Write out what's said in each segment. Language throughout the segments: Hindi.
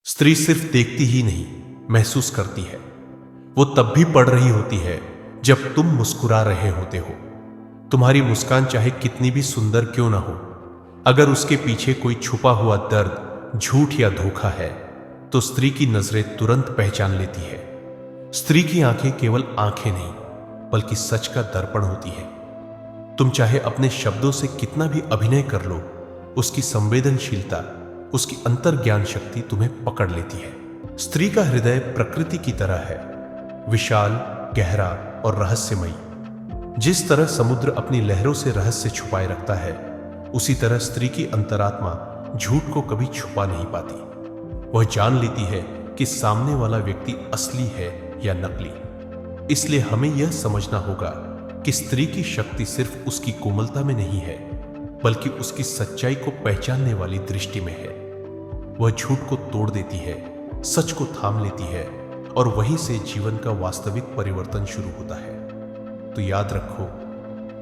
स्त्री सिर्फ देखती ही नहीं, महसूस करती है। वो तब भी पढ़ रही होती है जब तुम मुस्कुरा रहे होते हो। तुम्हारी मुस्कान चाहे कितनी भी सुंदर क्यों ना हो, अगर उसके पीछे कोई छुपा हुआ दर्द, झूठ या धोखा है, तो स्त्री की नजरें तुरंत पहचान लेती है। स्त्री की आंखें केवल आंखें नहीं, बल्कि सच का दर्पण होती है। तुम चाहे अपने शब्दों से कितना भी अभिनय कर लो, उसकी संवेदनशीलता, उसकी अंतर्ज्ञान शक्ति तुम्हें पकड़ लेती है। स्त्री का हृदय प्रकृति की तरह है, विशाल, गहरा और रहस्यमयी। जिस तरह समुद्र अपनी लहरों से रहस्य छुपाए रखता है, उसी तरह स्त्री की अंतरात्मा झूठ को कभी छुपा नहीं पाती। वह जान लेती है कि सामने वाला व्यक्ति असली है या नकली। इसलिए हमें यह समझना होगा कि स्त्री की शक्ति सिर्फ उसकी कोमलता में नहीं है, बल्कि उसकी सच्चाई को पहचानने वाली दृष्टि में है। वह झूठ को तोड़ देती है, सच को थाम लेती है, और वहीं से जीवन का वास्तविक परिवर्तन शुरू होता है। तो याद रखो,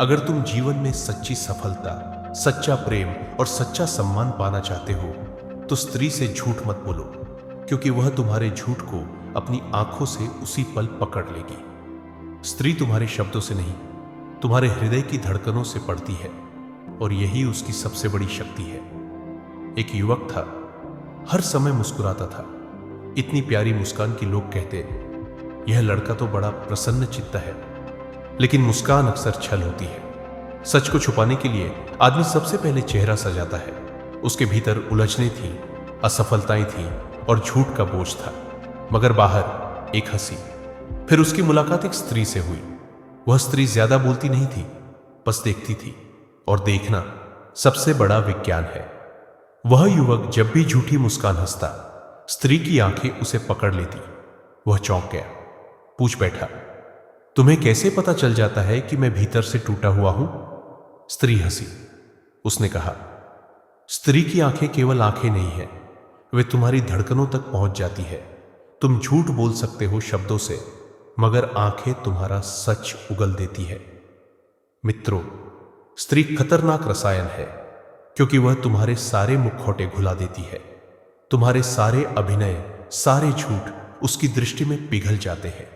अगर तुम जीवन में सच्ची सफलता, सच्चा प्रेम और सच्चा सम्मान पाना चाहते हो, तो स्त्री से झूठ मत बोलो, क्योंकि वह तुम्हारे झूठ को अपनी आंखों से उसी पल पकड़ लेगी। स्त्री तुम्हारे शब्दों से नहीं, तुम्हारे हृदय की धड़कनों से पढ़ती है, और यही उसकी सबसे बड़ी शक्ति है। एक युवक था, हर समय मुस्कुराता था। इतनी प्यारी मुस्कान की लोग कहते, यह लड़का तो बड़ा प्रसन्न चित्त है। लेकिन मुस्कान अक्सर छल होती है। सच को छुपाने के लिए आदमी सबसे पहले चेहरा सजाता है। उसके भीतर उलझने थी, असफलताएं थीं और झूठ का बोझ था, मगर बाहर एक हंसी। फिर उसकी मुलाकात एक स्त्री से हुई। वह स्त्री ज्यादा बोलती नहीं थी, बस देखती थी, और देखना सबसे बड़ा विज्ञान है। वह युवक जब भी झूठी मुस्कान हंसता, स्त्री की आंखें उसे पकड़ लेती। वह चौंक गया, पूछ बैठा, तुम्हें कैसे पता चल जाता है कि मैं भीतर से टूटा हुआ हूं? स्त्री हंसी। उसने कहा, स्त्री की आंखें केवल आंखें नहीं है, वे तुम्हारी धड़कनों तक पहुंच जाती है। तुम झूठ बोल सकते हो शब्दों से, मगर आंखें तुम्हारा सच उगल देती है। मित्रों, स्त्री खतरनाक रसायन है, क्योंकि वह तुम्हारे सारे मुखौटे घुला देती है। तुम्हारे सारे अभिनय, सारे झूठ उसकी दृष्टि में पिघल जाते हैं,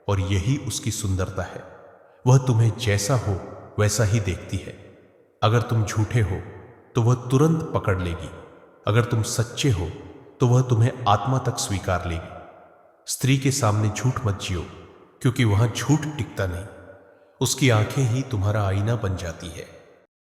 और यही उसकी सुंदरता है। वह तुम्हें जैसा हो वैसा ही देखती है। अगर तुम झूठे हो तो वह तुरंत पकड़ लेगी, अगर तुम सच्चे हो तो वह तुम्हें आत्मा तक स्वीकार लेगी। स्त्री के सामने झूठ मत जियो, क्योंकि वहां झूठ टिकता नहीं। उसकी आंखें ही तुम्हारा आईना बन जाती है।